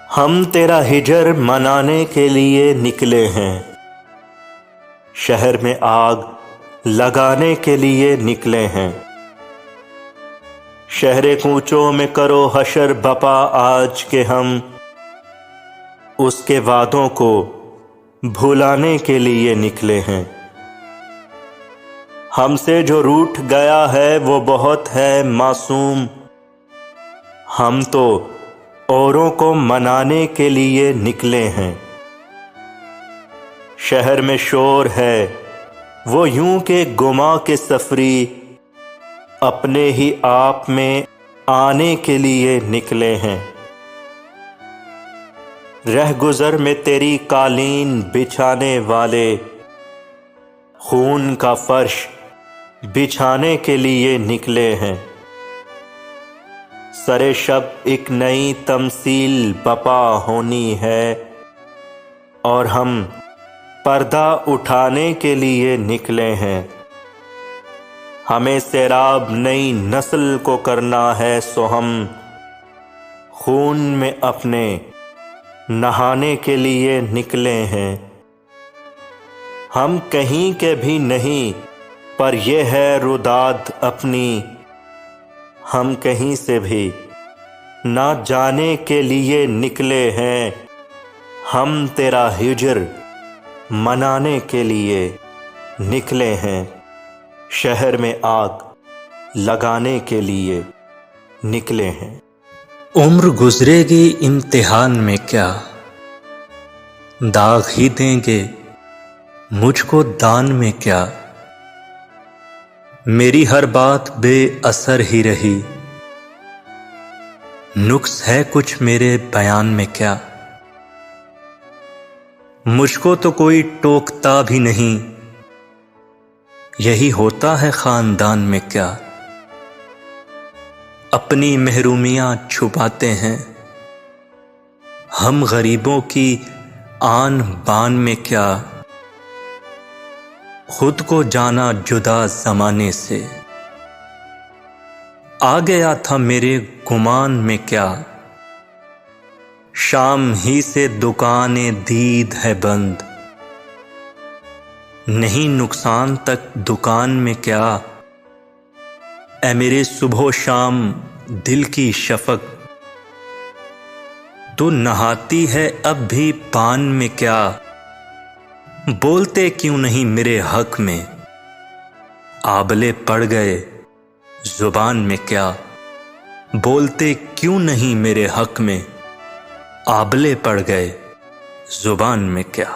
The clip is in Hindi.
हम तेरा हिजर मनाने के लिए निकले हैं, शहर में आग लगाने के लिए निकले हैं। शहरे कूचों में करो हशर बपा आज के हम उसके वादों को भुलाने के लिए निकले हैं। हमसे जो रूठ गया है वो बहुत है मासूम, हम तो औरों को मनाने के लिए निकले हैं। शहर में शोर है वो यूं के गुमा के सफरी अपने ही आप में आने के लिए निकले हैं। रह गुजर में तेरी कालीन बिछाने वाले खून का फर्श बिछाने के लिए निकले हैं। सरे शब एक नई तमसील बपा होनी है और हम पर्दा उठाने के लिए निकले हैं। हमें सैराब नई नस्ल को करना है, सो हम खून में अपने नहाने के लिए निकले हैं। हम कहीं के भी नहीं पर यह है रुदाद अपनी, हम कहीं से भी ना जाने के लिए निकले हैं। हम तेरा हिजर मनाने के लिए निकले हैं, शहर में आग लगाने के लिए निकले हैं। उम्र गुजरेगी इम्तिहान में क्या, दाग ही देंगे मुझको दान में क्या। मेरी हर बात बेअसर ही रही, नुक्स है कुछ मेरे बयान में क्या। मुझको तो कोई टोकता भी नहीं, यही होता है खानदान में क्या। अपनी महरूमियां छुपाते हैं हम गरीबों की आन बान में क्या। खुद को जाना जुदा जमाने से, आ गया था मेरे गुमान में क्या। शाम ही से दुकानें दीद है बंद, नहीं नुकसान तक दुकान में क्या। ऐ मेरे सुबह शाम दिल की शफक, तू नहाती है अब भी पान में क्या। बोलते क्यों नहीं मेरे हक में, आबले पड़ गए जुबान में क्या। बोलते क्यों नहीं मेरे हक में, आबले पड़ गए जुबान में क्या।